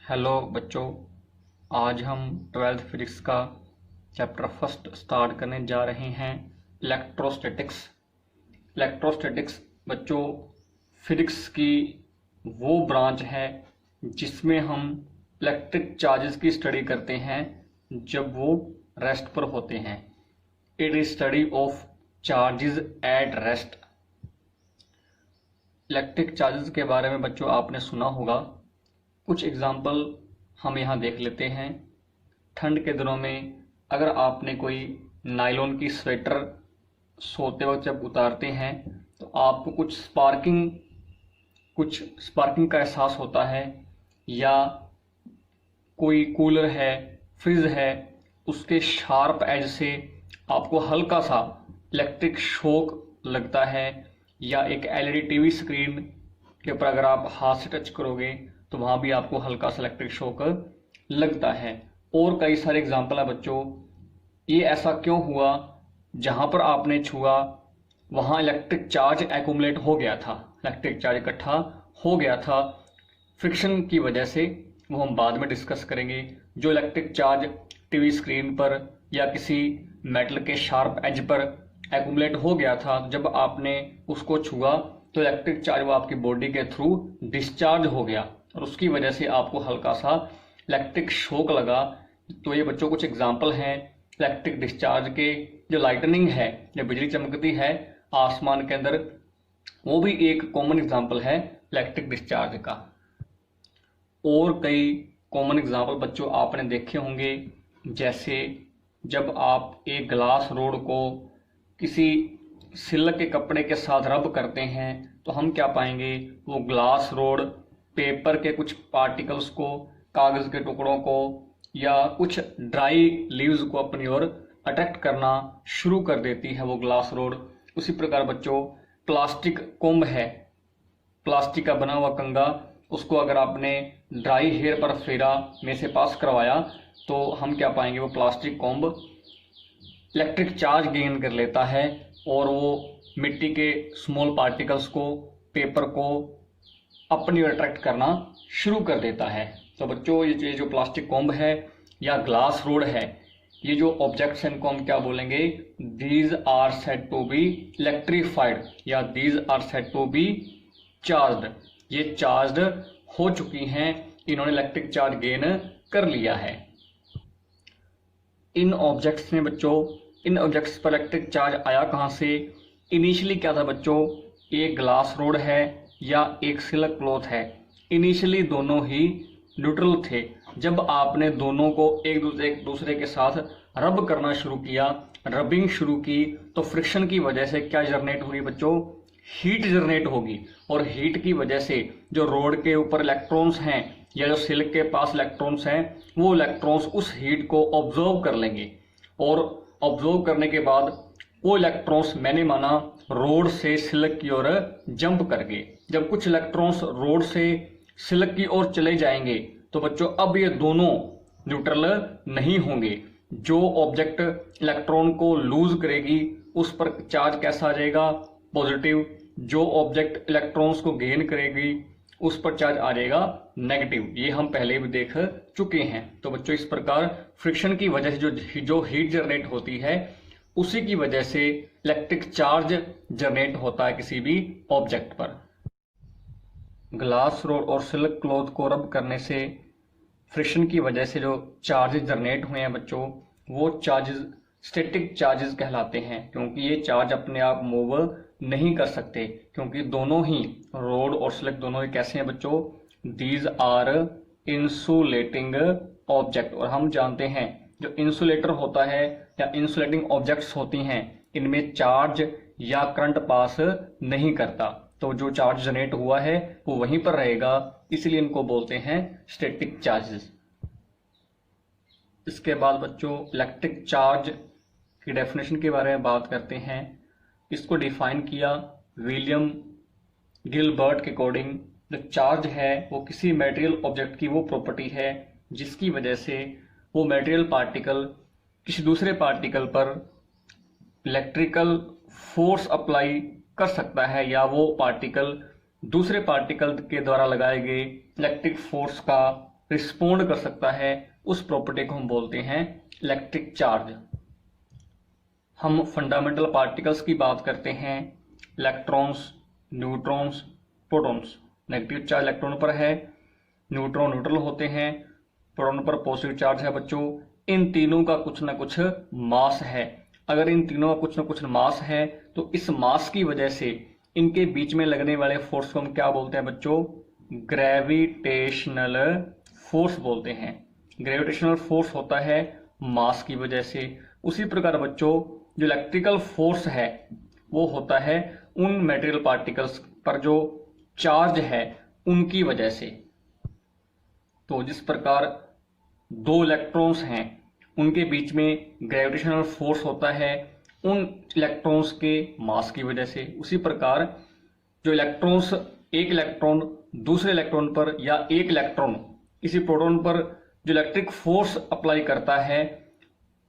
Hello बच्चों, आज हम ट्वेल्थ फिजिक्स का चैप्टर फर्स्ट स्टार्ट करने जा रहे हैं। इलेक्ट्रोस्टैटिक्स। इलेक्ट्रोस्टैटिक्स बच्चों फिजिक्स की वो ब्रांच है जिसमें हम इलेक्ट्रिक चार्जेस की स्टडी करते हैं जब वो रेस्ट पर होते हैं। It is study of charges at rest. Electric charges के बारे में बच्चों आपने सुना होगा। कुछ एग्जाम्पल हम यहाँ देख लेते हैं। ठंड के दिनों में अगर आपने कोई नायलॉन की स्वेटर सोते वक्त जब उतारते हैं तो आपको कुछ स्पार्किंग का एहसास होता है, या कोई कूलर है, फ्रिज है, उसके शार्प एज से आपको हल्का सा इलेक्ट्रिक शॉक लगता है, या एक एलईडी टीवी स्क्रीन के ऊपर अगर आप हाथ से टच करोगे तो वहां भी आपको हल्का सा इलेक्ट्रिक शॉक लगता है। और कई सारे एग्जाम्पल है बच्चों। ये ऐसा क्यों हुआ? जहां पर आपने छुआ वहां इलेक्ट्रिक चार्ज एक्यूमुलेट हो गया था, इलेक्ट्रिक चार्ज इकट्ठा हो गया था फ्रिक्शन की वजह से। वो हम बाद में डिस्कस करेंगे। जो इलेक्ट्रिक चार्ज टीवी स्क्रीन पर या किसी मेटल के शार्प एज पर एक्यूमुलेट हो गया था, जब आपने उसको छुआ तो इलेक्ट्रिक चार्ज वो आपकी बॉडी के थ्रू डिस्चार्ज हो गया और उसकी वजह से आपको हल्का सा इलेक्ट्रिक शॉक लगा। तो ये बच्चों कुछ एग्जाम्पल हैं इलेक्ट्रिक डिस्चार्ज के। जो लाइटनिंग है, जो बिजली चमकती है आसमान के अंदर, वो भी एक कॉमन एग्जाम्पल है इलेक्ट्रिक डिस्चार्ज का। और कई कॉमन एग्जाम्पल बच्चों आपने देखे होंगे, जैसे जब आप एक ग्लास रोड को किसी सिल्क के कपड़े के साथ रब करते हैं तो हम क्या पाएंगे? वो ग्लास रोड पेपर के कुछ पार्टिकल्स को, कागज के टुकड़ों को या कुछ ड्राई लीव्स को अपनी ओर अट्रैक्ट करना शुरू कर देती है वो ग्लास रोड। उसी प्रकार बच्चों प्लास्टिक कोम्ब है, प्लास्टिक का बना हुआ कंगा, उसको अगर आपने ड्राई हेयर पर फेरा में से पास करवाया तो हम क्या पाएंगे? वो plastic comb electric charge gain कर लेता है और वो मिट्टी के स्मॉल पार्टिकल्स को, पेपर को अपनी ओर अट्रैक्ट करना शुरू कर देता है। तो बच्चों ये जो प्लास्टिक कोम्ब है या ग्लास रोड है, ये जो ऑब्जेक्ट्स हैं इनको हम क्या बोलेंगे? These are said to be electrified या these are said to be charged. ये चार्ज्ड हो चुकी हैं, इन्होंने इलेक्ट्रिक चार्ज गेन कर लिया है। इन ऑब्जेक्ट्स में बच्चों, इन ऑब्जेक्ट्स पर इलेक्ट्रिक चार्ज आया कहां से? इनिशियली क्या था बच्चों? एक ग्लास रोड है या एक सिल्क क्लॉथ है, इनिशियली दोनों ही न्यूट्रल थे। जब आपने दोनों को एक दूसरे के साथ रब करना शुरू किया, रबिंग शुरू की, तो फ्रिक्शन की वजह से क्या जनरेट होगी बच्चों? हीट जनरेट होगी। और हीट की वजह से जो रोड के ऊपर इलेक्ट्रॉन्स हैं या जो सिल्क के पास इलेक्ट्रॉन्स हैं, वो इलेक्ट्रॉन्स उस हीट को ऑब्जर्व कर लेंगे और ऑब्जर्व करने के बाद वो इलेक्ट्रॉन्स, मैंने माना, रोड से सिल्क की ओर जंप करके, जब कुछ इलेक्ट्रॉन्स रोड से सिल्क की ओर चले जाएंगे तो बच्चों अब ये दोनों न्यूट्रल नहीं होंगे। जो ऑब्जेक्ट इलेक्ट्रॉन को लूज करेगी उस पर चार्ज कैसा आ जाएगा? पॉजिटिव। जो ऑब्जेक्ट इलेक्ट्रॉन्स को गेन करेगी उस पर चार्ज आ जाएगा नेगेटिव। ये हम पहले भी देख चुके हैं। तो बच्चों इस प्रकार फ्रिक्शन की वजह से जो हीट जनरेट होती है, उसी की वजह से इलेक्ट्रिक चार्ज जनरेट होता है किसी भी ऑब्जेक्ट पर। ग्लास रोड और सिल्क क्लॉथ को रब करने से फ्रिक्शन की वजह से जो चार्जेस जनरेट हुए हैं बच्चों, वो चार्जेस स्टैटिक चार्जेस कहलाते हैं, क्योंकि ये चार्ज अपने आप मूव नहीं कर सकते, क्योंकि दोनों ही रोड और सिल्क दोनों ही कैसे हैं बच्चों? These are insulating object. और हम जानते हैं जो इंसुलेटर होता है या इंसुलेटिंग ऑब्जेक्ट्स होती हैं, इनमें चार्ज या करंट पास नहीं करता। तो जो चार्ज जनरेट हुआ है वो वहीं पर रहेगा, इसलिए इनको बोलते हैं स्टैटिक चार्जेस। इसके बाद बच्चों इलेक्ट्रिक चार्ज की डेफिनेशन के बारे में बात करते हैं। इसको डिफाइन किया विलियम गिलबर्ट के अकॉर्डिंग। जो चार्ज है वो किसी मटेरियल ऑब्जेक्ट की वो प्रॉपर्टी है जिसकी वजह से वो मटेरियल पार्टिकल किसी दूसरे पार्टिकल पर इलेक्ट्रिकल फोर्स अप्लाई कर सकता है, या वो पार्टिकल दूसरे पार्टिकल के द्वारा लगाए गए इलेक्ट्रिक फोर्स का रिस्पोंड कर सकता है, उस प्रॉपर्टी को हम बोलते हैं इलेक्ट्रिक चार्ज। हम फंडामेंटल पार्टिकल्स की बात करते हैं, electrons, neutrons, protons. Negative charge electron पर है, न्यूट्रॉन न्यूट्रल होते हैं, प्रोटॉन पर पॉजिटिव चार्ज है बच्चों। इन तीनों का कुछ ना कुछ मास है। अगर इन तीनों का कुछ ना कुछ मास है तो इस मास की वजह से इनके बीच में लगने वाले फोर्स को हम क्या बोलते हैं बच्चों? ग्रेविटेशनल फोर्स बोलते हैं। ग्रेविटेशनल फोर्स होता है मास की वजह से। उसी प्रकार बच्चों जो इलेक्ट्रिकल फोर्स है वो होता है उन मेटेरियल पार्टिकल्स पर जो चार्ज है उनकी वजह से। तो जिस प्रकार दो इलेक्ट्रॉन्स हैं उनके बीच में ग्रेविटेशनल फोर्स होता है उन इलेक्ट्रॉन्स के मास की वजह से, उसी प्रकार जो इलेक्ट्रॉन्स, एक इलेक्ट्रॉन दूसरे इलेक्ट्रॉन पर या एक इलेक्ट्रॉन किसी प्रोटॉन पर जो इलेक्ट्रिक फोर्स अप्लाई करता है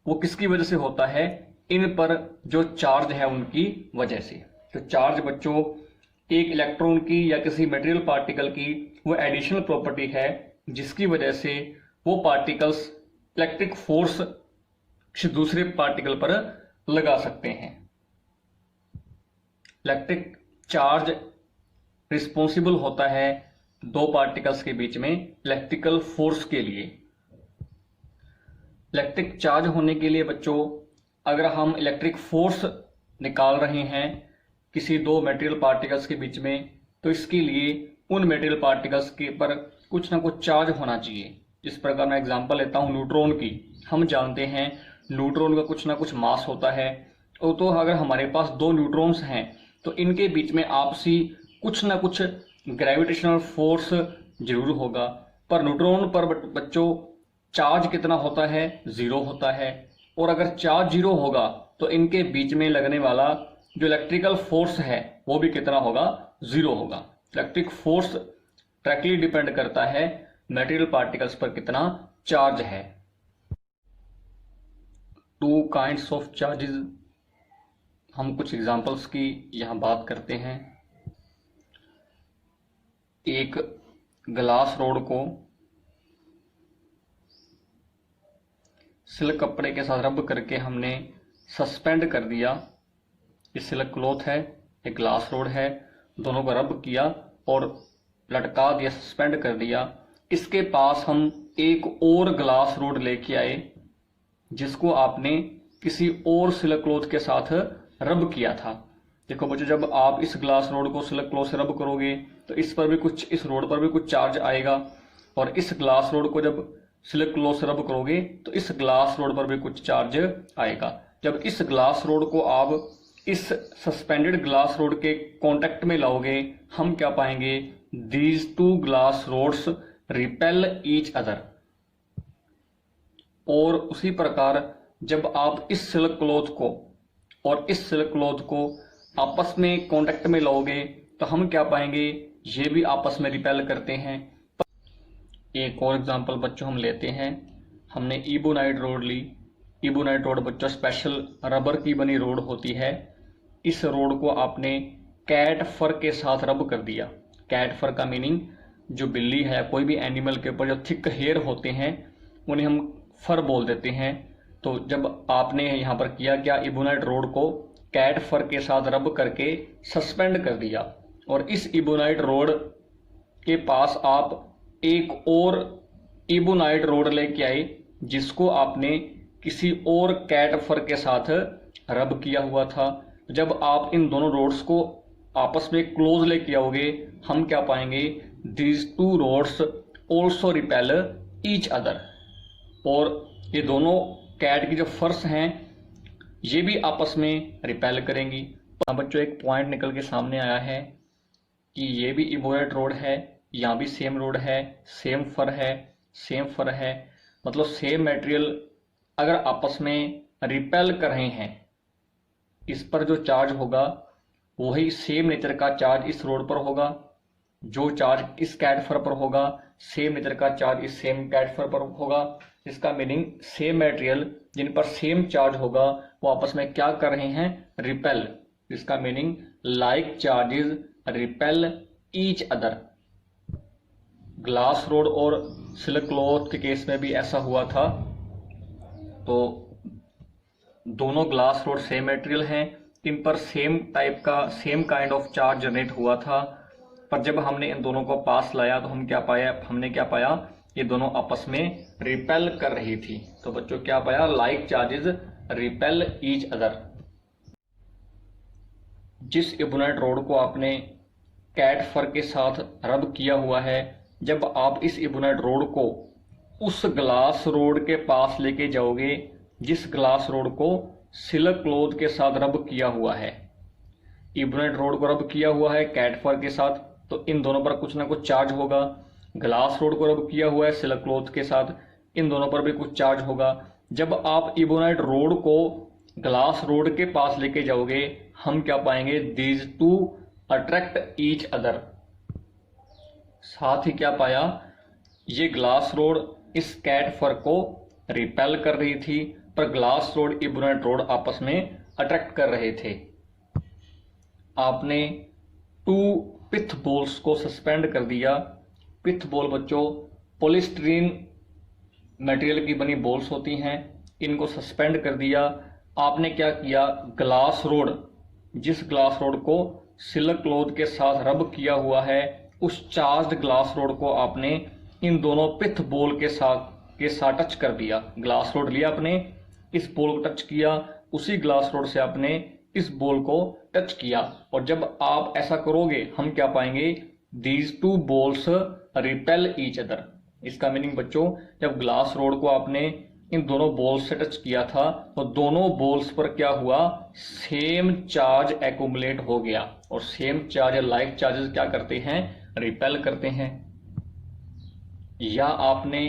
वो किसकी वजह से होता है? इन पर जो चार्ज है उनकी वजह से। तो चार्ज बच्चों एक इलेक्ट्रॉन की या किसी मटेरियल पार्टिकल की वो एडिशनल प्रॉपर्टी है जिसकी वजह से वो पार्टिकल्स इलेक्ट्रिक फोर्स किसी दूसरे पार्टिकल पर लगा सकते हैं। इलेक्ट्रिक चार्ज रिस्पॉन्सिबल होता है दो पार्टिकल्स के बीच में इलेक्ट्रिकल फोर्स के लिए। इलेक्ट्रिक चार्ज होने के लिए बच्चों अगर हम इलेक्ट्रिक फोर्स निकाल रहे हैं किसी दो मटेरियल पार्टिकल्स के बीच में, तो इसके लिए उन मटेरियल पार्टिकल्स के पर कुछ ना कुछ चार्ज होना चाहिए। जिस प्रकार मैं एग्जांपल लेता हूं न्यूट्रॉन की, हम जानते हैं न्यूट्रॉन का कुछ ना कुछ मास होता है। तो अगर हमारे पास दो न्यूट्रॉन्स हैं तो इनके बीच में आपसी कुछ ना कुछ ग्रेविटेशनल फोर्स जरूर होगा। पर न्यूट्रॉन पर बच्चों चार्ज कितना होता है? 0 होता है। और अगर चार्ज 0 होगा तो इनके बीच में लगने वाला जो इलेक्ट्रिकल फोर्स है वो भी कितना होगा? 0 होगा। इलेक्ट्रिक फोर्स डायरेक्टली डिपेंड करता है मटेरियल पार्टिकल्स पर कितना चार्ज है। टू काइंड्स ऑफ चार्जेस, हम कुछ एग्जांपल्स की यहां बात करते हैं। एक ग्लास रोड को सिल्क कपड़े के साथ रब करके हमने सस्पेंड कर दिया। ये सिल्क क्लॉथ है, एक ग्लास रोड है, दोनों को रब किया और लटका दिया, सस्पेंड कर दिया। इसके पास हम एक और ग्लास रोड लेके आए जिसको आपने किसी और सिल्क क्लॉथ के साथ रब किया था। देखो बच्चों जब आप इस ग्लास रोड को सिल्क क्लॉथ से रब करोगे तो इस रोड पर भी कुछ चार्ज आएगा, और इस ग्लास रोड को जब सिल्क क्लॉथ से रब करोगे तो इस ग्लास रोड पर भी कुछ चार्ज आएगा। जब इस ग्लास रोड को आप इस सस्पेंडेड ग्लास रोड के कांटेक्ट में लाओगे हम क्या पाएंगे? These two glass rods repel each other. और उसी प्रकार जब आप इस सिल्क क्लॉथ को और इस सिल्क क्लॉथ को आपस में कांटेक्ट में लाओगे तो हम क्या पाएंगे? ये भी आपस में रिपेल करते हैं। एक और एग्जांपल बच्चों हम लेते हैं। हमने इबोनाइट रोड ली। इबोनाइट रोड बच्चों स्पेशल रबर की बनी रोड होती है। इस रोड को आपने कैट फर के साथ रब कर दिया। कैट फर का मीनिंग जो बिल्ली है, कोई भी एनिमल के ऊपर जो थिक हेयर होते हैं उन्हें हम फर बोल देते हैं। तो जब आपने यहाँ पर किया क्या? इबोनाइट रोड को कैट फर के साथ रब करके सस्पेंड कर दिया, और इस इबोनाइट रोड के पास आप एक और इबोनाइट रोड लेके आए जिसको आपने किसी और कैट फर के साथ रब किया हुआ था। जब आप इन दोनों रोड्स को आपस में क्लोज लेके आओगे हम क्या पाएंगे? These two rods also repel each other. और ये दोनों कैट की जो फर्स हैं ये भी आपस में रिपेल करेंगी। तो बच्चों एक पॉइंट निकल के सामने आया है कि ये भी इबोनाइट रोड है, यहाँ भी सेम रोड है, सेम फर है, सेम फर है, मतलब सेम मटेरियल अगर आपस में रिपेल कर रहे हैं इस पर जो चार्ज होगा वही सेम नेचर का चार्ज इस रोड पर होगा। जो चार्ज इस कैट फर पर होगा सेम नेचर का चार्ज इस सेम कैट फर पर होगा। इसका मीनिंग सेम मटेरियल जिन पर सेम चार्ज होगा वो आपस में क्या कर रहे हैं? रिपेल। इसका meaning like charges repel each other. Glass rod और सिल्क क्लॉथ के केस में भी ऐसा हुआ था। तो दोनों ग्लास रोड सेम मटेरियल हैं, इन पर सेम टाइप का same kind of charge generate हुआ था, पर जब हमने इन दोनों को पास लाया तो हमने क्या पाया, ये दोनों आपस में रिपेल कर रही थी। तो बच्चों क्या पाया, like charges repel each other. जिस इबोनाइट रोड को आपने कैट फर के साथ रब किया हुआ है, जब आप इस इबोनाइट रोड को उस ग्लास रोड के पास लेके जाओगे जिस ग्लास रोड को सिल्क क्लॉथ के साथ रब किया हुआ है, इबोनाइट रोड को रब किया हुआ है कैट फर के साथ, तो इन दोनों पर कुछ ना कुछ चार्ज होगा। ग्लास रोड को रब किया हुआ है सिल्क क्लॉथ के साथ, इन दोनों पर भी कुछ चार्ज होगा। जब आप इबोनाइट रोड को ग्लास रोड के पास लेके जाओगे, हम क्या पाएंगे, these to attract each other. साथ ही क्या पाया, ये ग्लास रोड इस कैट फर को रिपेल कर रही थी, पर ग्लास रोड इबोनाइट रोड आपस में अट्रैक्ट कर रहे थे। आपने 2 पिथ बॉल्स को सस्पेंड कर दिया। पिथ बॉल बच्चों पॉलीस्टीरीन मटेरियल की बनी बॉल्स होती हैं, इनको सस्पेंड कर दिया। आपने क्या किया, ग्लास रोड, जिस ग्लास रोड को सिल्क क्लॉथ के साथ रब किया हुआ है, उस चार्ज्ड ग्लास रोड को आपने इन दोनों पिथ बॉल के साथ टच कर दिया। ग्लास रोड लिया आपने, इस बॉल को टच किया, उसी ग्लास रोड से आपने इस बॉल को टच किया, और जब आप ऐसा करोगे हम क्या पाएंगे, these 2 balls repel each other. इसका मीनिंग बच्चों, जब ग्लास रोड को आपने इन दोनों बॉल्स से टच किया था तो दोनों बॉल्स पर क्या हुआ, सेम चार्ज एक्यूमुलेट हो गया, और सेम चार्ज लाइक चार्जेस क्या करते हैं, रिपेल करते हैं। या आपने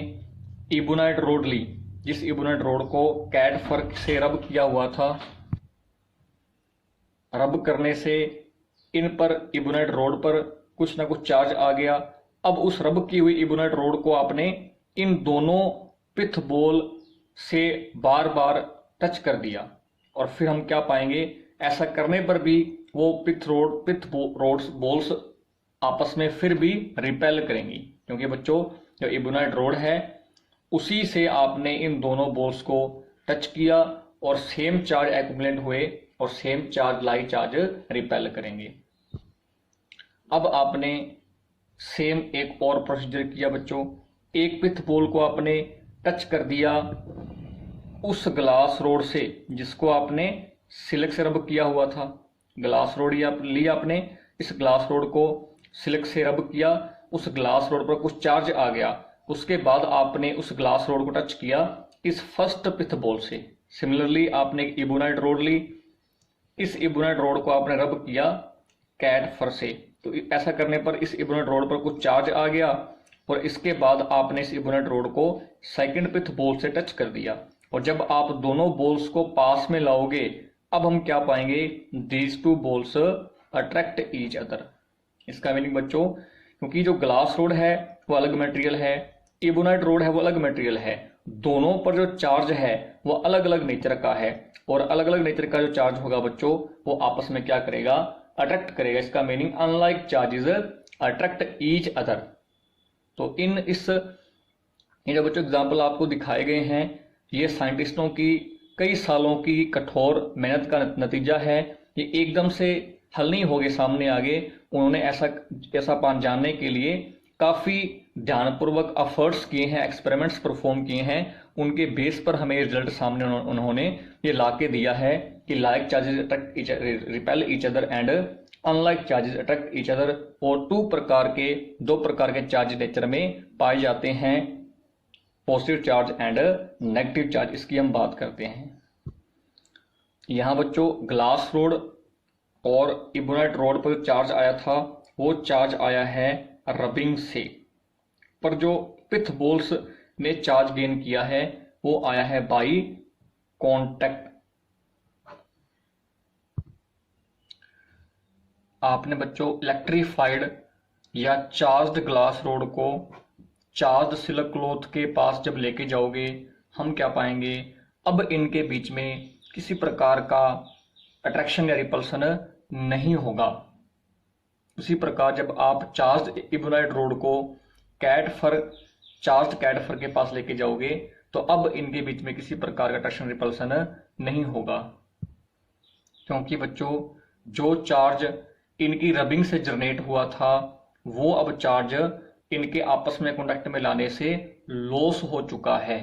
इबोनाइट रोड ली, जिस इबोनाइट रोड को कैट फर से रब किया हुआ था, रब करने से इन पर इबोनाइट रोड पर कुछ ना कुछ चार्ज आ गया। अब उस रब की हुई इबोनाइट रोड को आपने इन दोनों पिथ बॉल से बार बार टच कर दिया, और फिर हम क्या पाएंगे, ऐसा करने पर भी वो पिथ बॉल्स आपस में फिर भी रिपेल करेंगी, क्योंकि बच्चों जो इबोनाइट रोड है उसी से आपने इन दोनों बॉल्स को टच किया और सेम चार्ज एक्यूमुलेट हुए और same charge like charge repel करेंगे। अब आपने सेम एक और प्रोसीजर किया बच्चों, एक पिथ बॉल को आपने टच कर दिया उस ग्लास रोड से जिसको आपने सिल्क से रब किया हुआ था। ग्लास रोड लिया आपने, इस ग्लास रोड को सिल्क से रब किया, उस ग्लास रोड पर कुछ चार्ज आ गया, उसके बाद आपने उस ग्लास रोड को टच किया इस फर्स्ट पिथ बॉल से। सिमिलरली आपने एक इबोनाइट रोड ली, इस इबोनाइट रोड को आपने रब किया कैट फर से, तो ऐसा करने पर इस इबोनाइट रोड पर कुछ चार्ज आ गया, और इसके बाद आपने इस इबोनाइट रोड को सेकंड पिथ बॉल से टच कर दिया, और जब आप दोनों बॉल्स को पास में लाओगे, अब हम क्या पाएंगे, these 2 balls attract each other. इसका मीनिंग बच्चों, क्योंकि जो ग्लास रोड है वो अलग मटेरियल है, इबोनाइट रोड है वो अलग मटेरियल है, दोनों पर जो चार्ज है वो अलग अलग नेचर का है, और अलग अलग नेचर का जो चार्ज होगा बच्चों वो आपस में क्या करेगा, अट्रैक्ट करेगा। इसका meaning unlike charges attract each other. तो ये जो बच्चों एग्जाम्पल आपको दिखाए गए हैं, ये साइंटिस्टों की कई सालों की कठोर मेहनत का नतीजा है। ये एकदम से हल नहीं हो गए सामने आगे, उन्होंने ऐसा जानने के लिए काफ़ी ध्यानपूर्वक एफर्ट्स किए हैं, एक्सपेरिमेंट्स परफॉर्म किए हैं, उनके बेस पर हमें रिजल्ट सामने उन्होंने ये ला के दिया है कि like charges attract repel each other and unlike charges attract each other, और दो प्रकार के चार्ज नेचर में पाए जाते हैं, positive charge and negative charge. इसकी हम बात करते हैं। यहाँ बच्चों ग्लास रोड और इबोनाइट रोड पर चार्ज आया था वो चार्ज आया है रबिंग से, पर जो पिथ बॉल्स ने चार्ज गेन किया है वो आया है बाई कॉन्टैक्ट। आपने बच्चों इलेक्ट्रीफाइड या चार्ज्ड ग्लास रोड को चार्ज सिल्क क्लॉथ के पास जब लेके जाओगे, हम क्या पाएंगे, अब इनके बीच में किसी प्रकार का अट्रैक्शन या रिपल्सन नहीं होगा। उसी प्रकार जब आप चार्ज इबोनाइट रोड को कैडफर, चार्ज कैडफर के पास लेके जाओगे तो अब इनके बीच में किसी प्रकार का ट्रैक्शन रिपल्सन नहीं होगा, क्योंकि बच्चों जो चार्ज इनकी रबिंग से जनरेट हुआ था वो अब चार्ज इनके आपस में कॉन्टैक्ट में लाने से लॉस हो चुका है।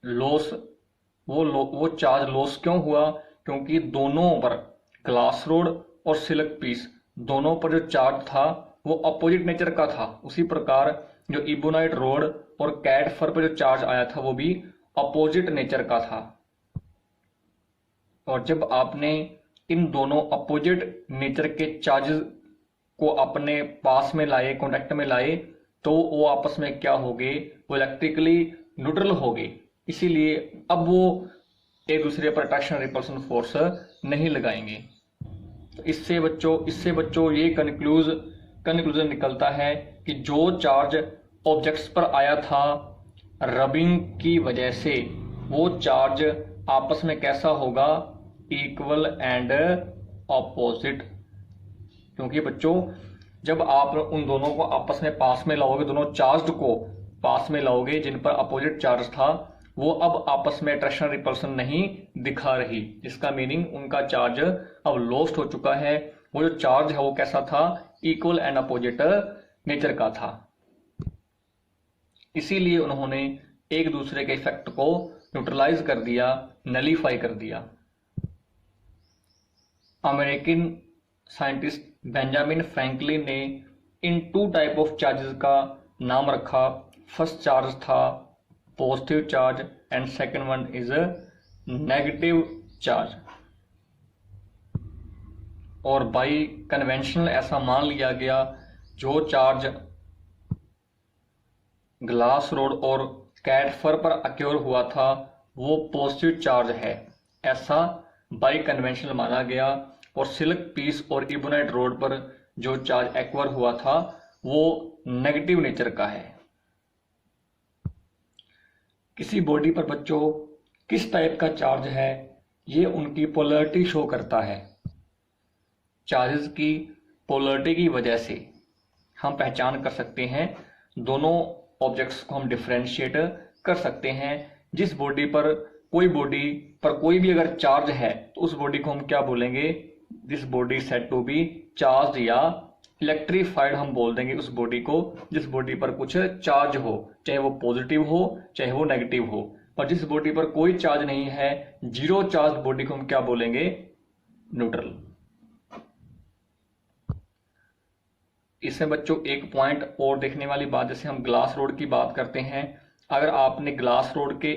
लॉस, वो चार्ज लॉस क्यों हुआ? क्योंकि दोनों पर, ग्लास रोड और सिल्क पीस दोनों पर जो चार्ज था वो अपोजिट नेचर का था। उसी प्रकार जो इबोनाइट रोड और कैडफर पर जो चार्ज आया था वो भी अपोजिट नेचर का था। और जब आपने इन दोनों अपोजिट नेचर के चार्जेस को अपने पास में लाए, कॉन्टैक्ट में लाए, तो वो आपस में क्या हो गए? वो इलेक्ट्रिकली न्यूट्रल हो गए। इसीलिए अब वो एक दूसरे पर अट्रैक्शन रिपल्सन फोर्स नहीं लगाएंगे। तो इससे बच्चों ये कंक्लूजन निकलता है कि जो चार्ज ऑब्जेक्ट्स पर आया था रबिंग की वजह से, वो चार्ज आपस में कैसा होगा? Equal and opposite. क्योंकि बच्चों जब आप उन दोनों को आपस में पास में लाओगे, दोनों चार्ज को पास में लाओगे जिन पर अपोजिट चार्ज था, वो अब आपस में अट्रैक्शन रिपल्सन नहीं दिखा रही। इसका मीनिंग उनका चार्ज अब लॉस्ट हो चुका है। वो जो चार्ज है वो कैसा था? इक्वल एंड अपोजिट नेचर का था। इसीलिए उन्होंने एक दूसरे के इफेक्ट को न्यूट्रलाइज कर दिया, नलीफाई कर दिया। अमेरिकन साइंटिस्ट बेंजामिन फ्रैंकलिन ने इन टू टाइप ऑफ चार्जेस का नाम रखा। फर्स्ट चार्ज था positive charge and second one is negative charge. और बाई कन्वेंशनल ऐसा मान लिया गया जो चार्ज ग्लास रोड और कैडफर पर अक्योर हुआ था वो पॉजिटिव चार्ज है, ऐसा बाई कन्वेंशनल माना गया। और सिल्क पीस और इबोनाइट रोड पर जो चार्ज एक्वायर हुआ था वो नेगेटिव नेचर का है। किसी बॉडी पर बच्चों किस टाइप का चार्ज है ये उनकी पोलैरिटी शो करता है। चार्जेस की पोलैरिटी की वजह से हम पहचान कर सकते हैं, दोनों ऑब्जेक्ट्स को हम डिफरेंशिएट कर सकते हैं। जिस बॉडी पर कोई भी अगर चार्ज है तो उस बॉडी को हम क्या बोलेंगे? This body said to be charge या इलेक्ट्रीफाइड हम बोल देंगे उस बॉडी को जिस बॉडी पर कुछ चार्ज हो, चाहे वो पॉजिटिव हो चाहे वो नेगेटिव हो। और जिस बॉडी पर कोई चार्ज नहीं है, जीरो चार्ज बॉडी को हम क्या बोलेंगे? न्यूट्रल। इसमें बच्चों एक पॉइंट और देखने वाली बात, जैसे हम ग्लास रोड की बात करते हैं, अगर आपने ग्लास रोड के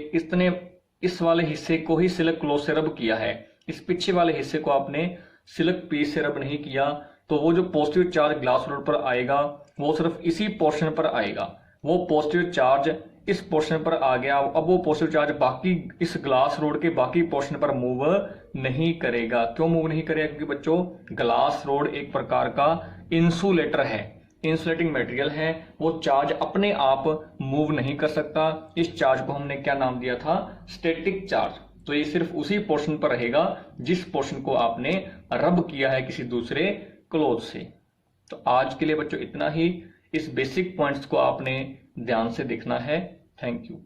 इस वाले हिस्से को ही सिल्क क्लॉथ से रब किया है, इस पीछे वाले हिस्से को आपने सिल्क पीस से रब नहीं किया, तो वो जो पॉजिटिव चार्ज ग्लास रोड पर आएगा वो सिर्फ इसी पोर्शन पर आएगा। वो पॉजिटिव चार्ज इस पोर्शन पर आ गया, अब वो पॉजिटिव चार्ज बाकी इस ग्लास रोड के बाकी पोर्शन पर मूव नहीं करेगा। क्यों मूव नहीं करेगा? क्योंकि बच्चों ग्लास रोड एक प्रकार का इंसुलेटर है, इंसुलेटिंग मटेरियल है, वो चार्ज अपने आप मूव नहीं कर सकता। इस चार्ज को हमने क्या नाम दिया था? Static charge. तो ये सिर्फ उसी पोर्शन पर रहेगा जिस पोर्शन को आपने रब किया है किसी दूसरे क्लॉथ से। तो आज के लिए बच्चों इतना ही। इस बेसिक पॉइंट्स को आपने ध्यान से देखना है। Thank you.